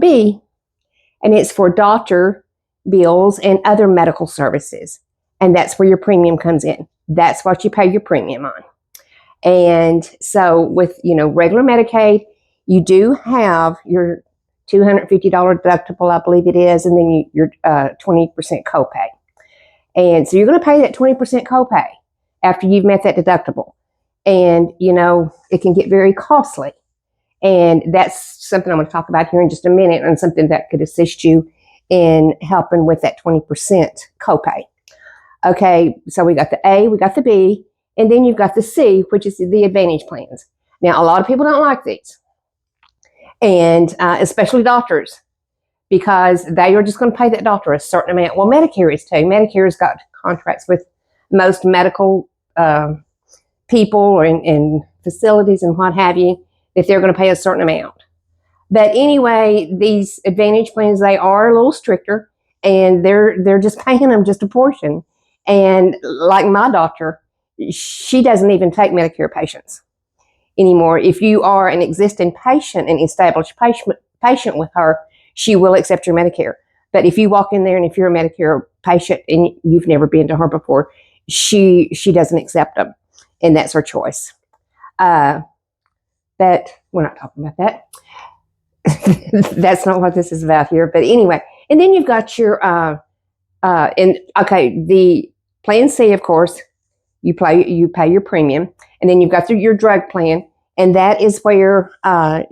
B, and it's for doctor bills and other medical services. And that's where your premium comes in. That's what you pay your premium on. And so with, regular Medicaid, you do have your $250 deductible, I believe it is, and then your 20% copay. And so you're going to pay that 20% copay after you've met that deductible. And, it can get very costly. And that's something I'm going to talk about here in just a minute, and something that could assist you in helping with that 20% copay. Okay, so we got the A, we got the B, and then you've got the C, which is the Advantage plans. Now, a lot of people don't like these, and especially doctors, because they are just going to pay that doctor a certain amount. Well, Medicare is too. Medicare's got contracts with most medical people or in facilities and what have you, that they're going to pay a certain amount. But anyway, these Advantage plans, they are a little stricter, and they're just paying them just a portion. And like my doctor, she doesn't even take Medicare patients anymore. If you are an existing patient, an established patient with her, she will accept your Medicare. But if you walk in there and if you're a Medicare patient and you've never been to her before, she doesn't accept them, and that's her choice. But we're not talking about that. That's not what this is about here. But anyway, and then you've got your the Plan C, of course, you pay your premium, and then you've got your drug plan, and that is where I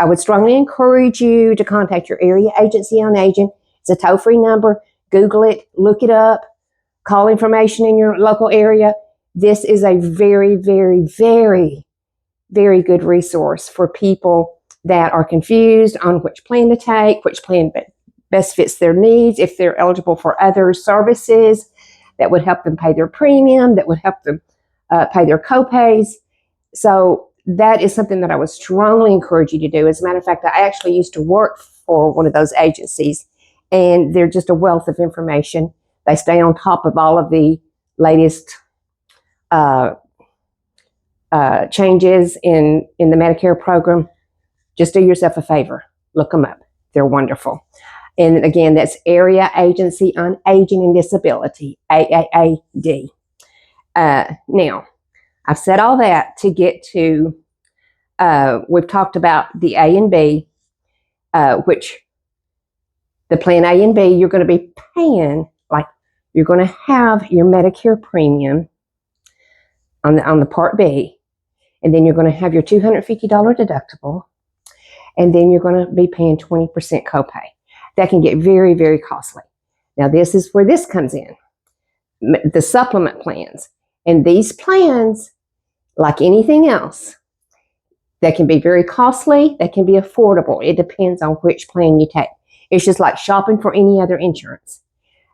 would strongly encourage you to contact your area agency on aging. It's a toll-free number. Google it, look it up, call information in your local area. This is a very, very, very, very good resource for people that are confused on which plan to take, which plan best fits their needs, if they're eligible for other services that would help them pay their premium, that would help them pay their copays. So that is something that I would strongly encourage you to do. As a matter of fact, I actually used to work for one of those agencies, and they're just a wealth of information. They stay on top of all of the latest changes in the Medicare program. Just do yourself a favor. Look them up. They're wonderful. And again, that's Area Agency on Aging and Disability, AAAD. Now, I've said all that to get to, we've talked about the A and B, which the plan A and B, you're going to be paying, like you're going to have your Medicare premium on the Part B, and then you're going to have your $250 deductible, and then you're going to be paying 20% copay. That can get very, very costly. Now, this is where this comes in, the supplement plans. And these plans, like anything else, they can be very costly. They can be affordable. It depends on which plan you take. It's just like shopping for any other insurance.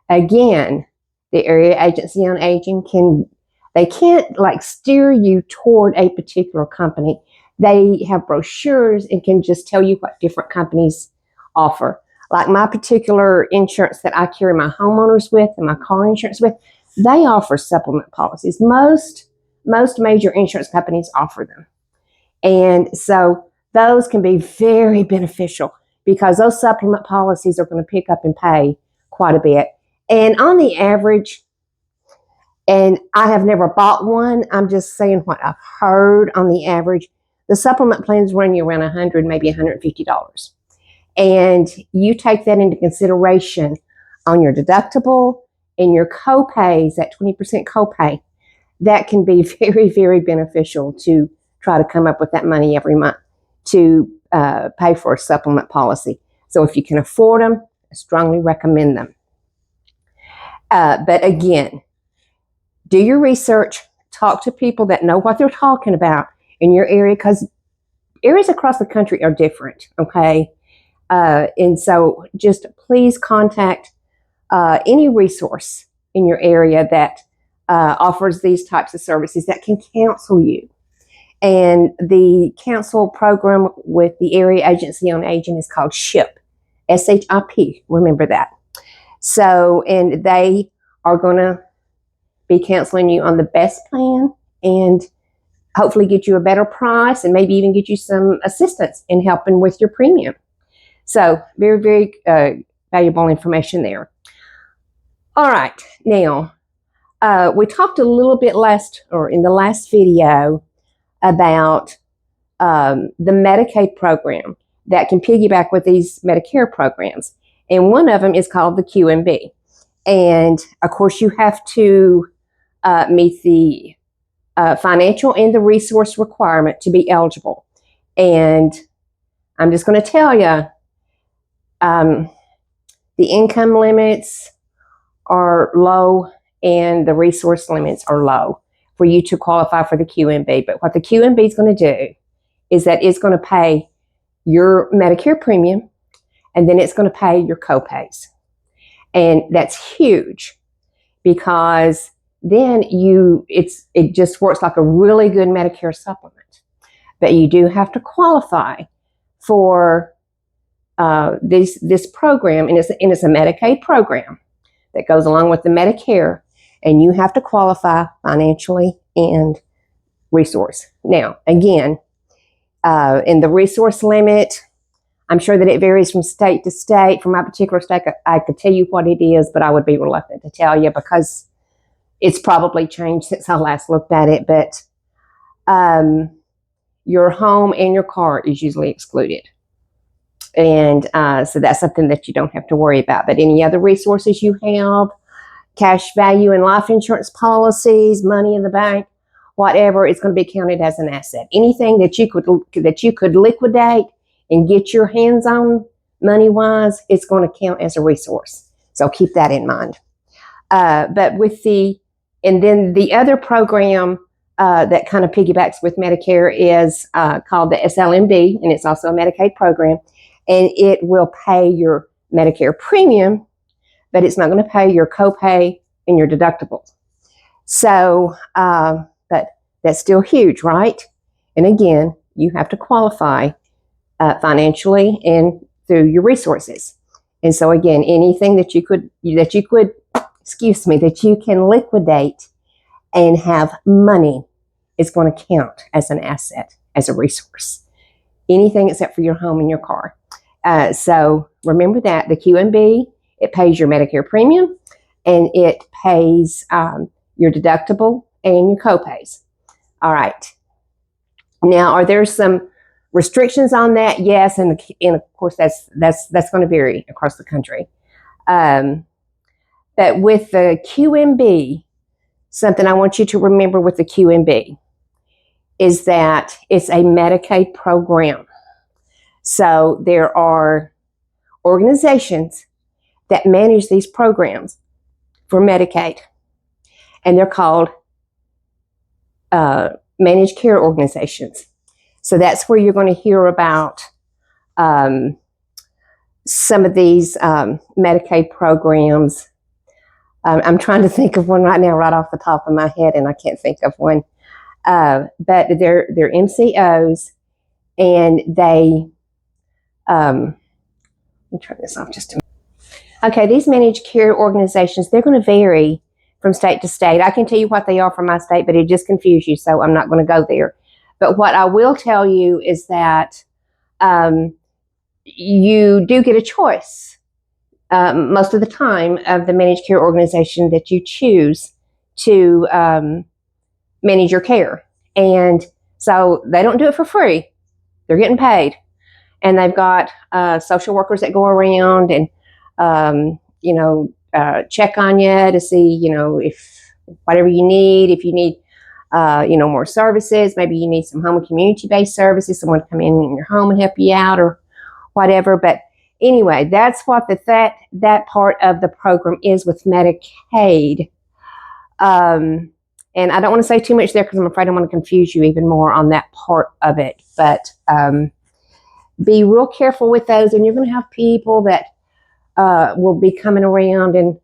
Again, the Area Agency on Aging can't like steer you toward a particular company. They have brochures and can just tell you what different companies offer. Like my particular insurance that I carry my homeowners with and my car insurance with, they offer supplement policies. Most major insurance companies offer them. And so those can be very beneficial because those supplement policies are going to pick up and pay quite a bit. And on the average, and I have never bought one, I'm just saying what I've heard on the average, the supplement plans run you around $100, maybe $150. And you take that into consideration on your deductible and your copays, that 20% copay. That can be very, very beneficial to try to come up with that money every month to pay for a supplement policy. So if you can afford them, I strongly recommend them. But again, do your research, talk to people that know what they're talking about in your area, because areas across the country are different, okay? And so just please contact any resource in your area that offers these types of services that can counsel you. And the counsel program with the Area Agency on Aging is called SHIP, SHIP, remember that. So, and they are going to be counseling you on the best plan and hopefully get you a better price and maybe even get you some assistance in helping with your premium. So very, very valuable information there. All right, now we talked a little bit in the last video about the Medicaid program that can piggyback with these Medicare programs. And one of them is called the QMB. And of course, you have to meet the financial and the resource requirement to be eligible. And I'm just going to tell you, the income limits are low and the resource limits are low for you to qualify for the QMB. But what the QMB is going to do is that it's going to pay your Medicare premium, and then it's going to pay your copays. And that's huge because then it just works like a really good Medicare supplement. But you do have to qualify for this program, and it's a Medicaid program that goes along with the Medicare, and you have to qualify financially and resource. Now, again, in the resource limit, I'm sure that it varies from state to state. For my particular state, I could tell you what it is, but I would be reluctant to tell you because it's probably changed since I last looked at it. But your home and your car is usually excluded. And so that's something that you don't have to worry about. But any other resources you have, cash value and life insurance policies, money in the bank, whatever, it's going to be counted as an asset. Anything that you could liquidate and get your hands on money-wise, it's going to count as a resource. So keep that in mind. But and then the other program that kind of piggybacks with Medicare is called the SLMD, and it's also a Medicaid program. And it will pay your Medicare premium, but it's not going to pay your copay and your deductibles. So, but that's still huge, right? And again, you have to qualify financially and through your resources. And so again, anything that you can liquidate and have money is going to count as an asset, as a resource. Anything except for your home and your car. So remember that the QMB, it pays your Medicare premium, and it pays your deductible and your copays. All right. Now, are there some restrictions on that? Yes, and of course that's going to vary across the country. But with the QMB, something I want you to remember with the QMB is that it's a Medicaid program. So there are organizations that manage these programs for Medicaid, and they're called managed care organizations. So that's where you're going to hear about some of these Medicaid programs. I'm trying to think of one right now, right off the top of my head, and I can't think of one. But they're MCOs, and they let me turn this off just a minute. Okay, these managed care organizations, they're going to vary from state to state. I can tell you what they are for my state, but it just confuse you, so I'm not going to go there. But what I will tell you is that you do get a choice most of the time of the managed care organization that you choose to manage your care. And so they don't do it for free. They're getting paid. And they've got social workers that go around and, check on you to see, if whatever you need, if you need, more services, maybe you need some home and community-based services, someone to come in your home and help you out or whatever. But anyway, that's what that part of the program is with Medicaid. And I don't want to say too much there because I'm afraid I'm going to confuse you even more on that part of it. But be real careful with those, and you're going to have people that will be coming around and,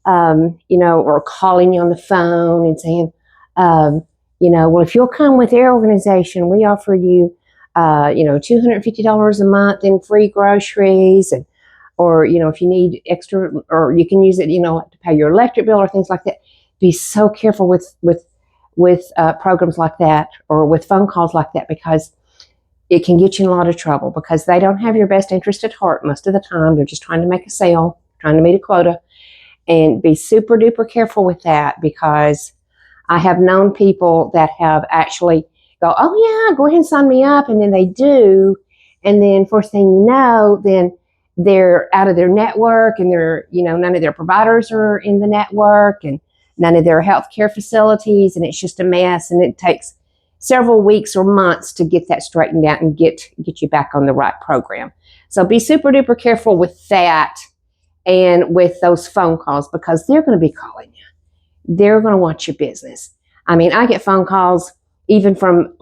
or calling you on the phone and saying, well, if you'll come with their organization, we offer you, $250 a month in free groceries, or if you need extra, or you can use it, to pay your electric bill or things like that. Be so careful with programs like that or with phone calls like that, because it can get you in a lot of trouble because they don't have your best interest at heart most of the time. They're just trying to make a sale, trying to meet a quota. And be super duper careful with that, because I have known people that have actually go, oh yeah, go ahead and sign me up. And then they do. And then first thing you know, then they're out of their network, and they're, none of their providers are in the network, and none of their healthcare facilities. And it's just a mess. And it takes several weeks or months to get that straightened out and get you back on the right program. So be super duper careful with that and with those phone calls, because they're going to be calling you. They're going to want your business. I mean, I get phone calls even from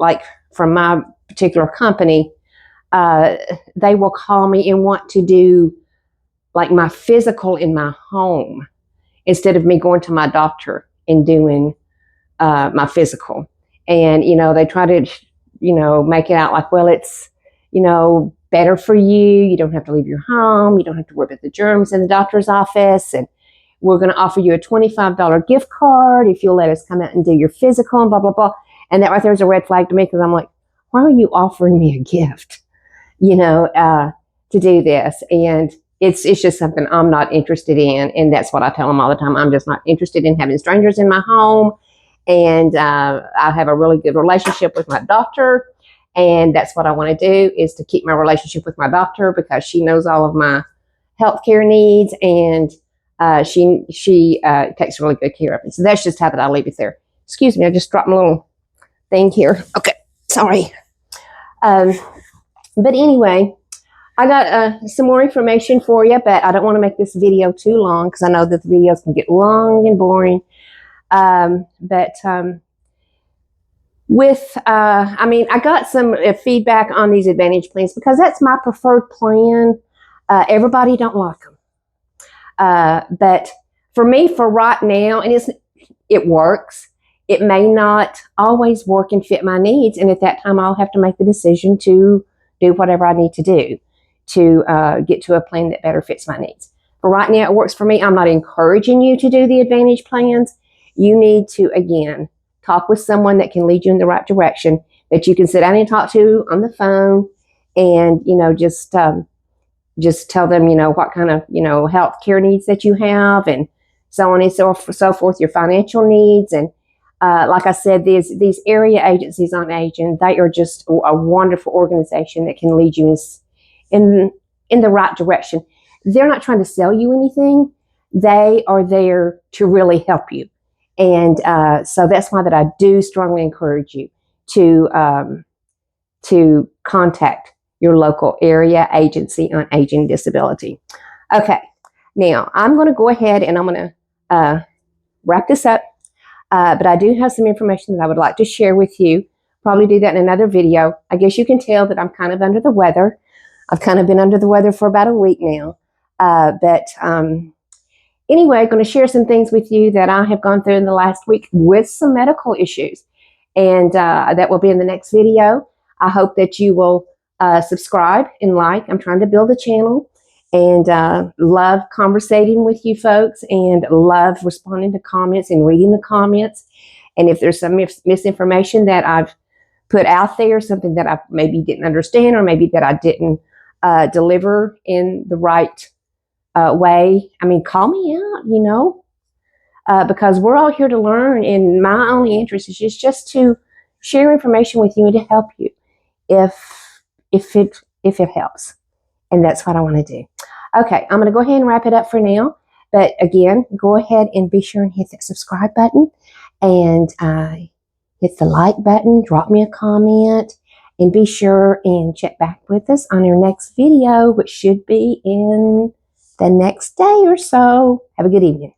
my particular company. They will call me and want to do like my physical in my home instead of me going to my doctor and doing my physical. And, they try to, make it out like, well, it's, better for you. You don't have to leave your home. You don't have to worry about the germs in the doctor's office. And we're going to offer you a $25 gift card if you'll let us come out and do your physical and blah, blah, blah. And that right there is a red flag to me, because I'm like, why are you offering me a gift, to do this? And it's just something I'm not interested in. And that's what I tell them all the time. I'm just not interested in having strangers in my home. And I have a really good relationship with my doctor. And that's what I want to do, is to keep my relationship with my doctor, because she knows all of my healthcare needs, and she takes really good care of me. So that's just how that I leave it there. Excuse me, I just dropped my little thing here. Okay, sorry. But anyway, I got some more information for you, but I don't want to make this video too long, because I know that the videos can get long and boring. I got some feedback on these Advantage plans, because that's my preferred plan. Everybody don't like them. But for me, for right now, and it works. It may not always work and fit my needs. And at that time, I'll have to make the decision to do whatever I need to do to get to a plan that better fits my needs. But right now, it works for me. I'm not encouraging you to do the Advantage plans. You need to, again, talk with someone that can lead you in the right direction, that you can sit down and talk to on the phone, and, just tell them, what kind of, health care needs that you have, and so on and so forth, your financial needs. And like I said, these area agencies on aging, they are just a wonderful organization that can lead you in the right direction. They're not trying to sell you anything. They are there to really help you. And so that's why that I do strongly encourage you to contact your local area agency on aging and disability. Okay, now I'm going to go ahead and I'm going to wrap this up. But I do have some information that I would like to share with you. Probably do that in another video. I guess you can tell that I'm kind of under the weather. I've kind of been under the weather for about a week now. Anyway, I'm going to share some things with you that I have gone through in the last week with some medical issues. And that will be in the next video. I hope that you will subscribe and like. I'm trying to build a channel, and love conversating with you folks, and love responding to comments and reading the comments. And if there's some misinformation that I've put out there, something that I maybe didn't understand, or maybe that I didn't deliver in the right way, I mean, call me out, because we're all here to learn, and my only interest is just to share information with you and to help you if it helps. And that's what I want to do. Okay, I'm going to go ahead and wrap it up for now. But again, go ahead and be sure and hit that subscribe button, and hit the like button, drop me a comment, and be sure and check back with us on our next video, which should be in the next day or so. Have a good evening.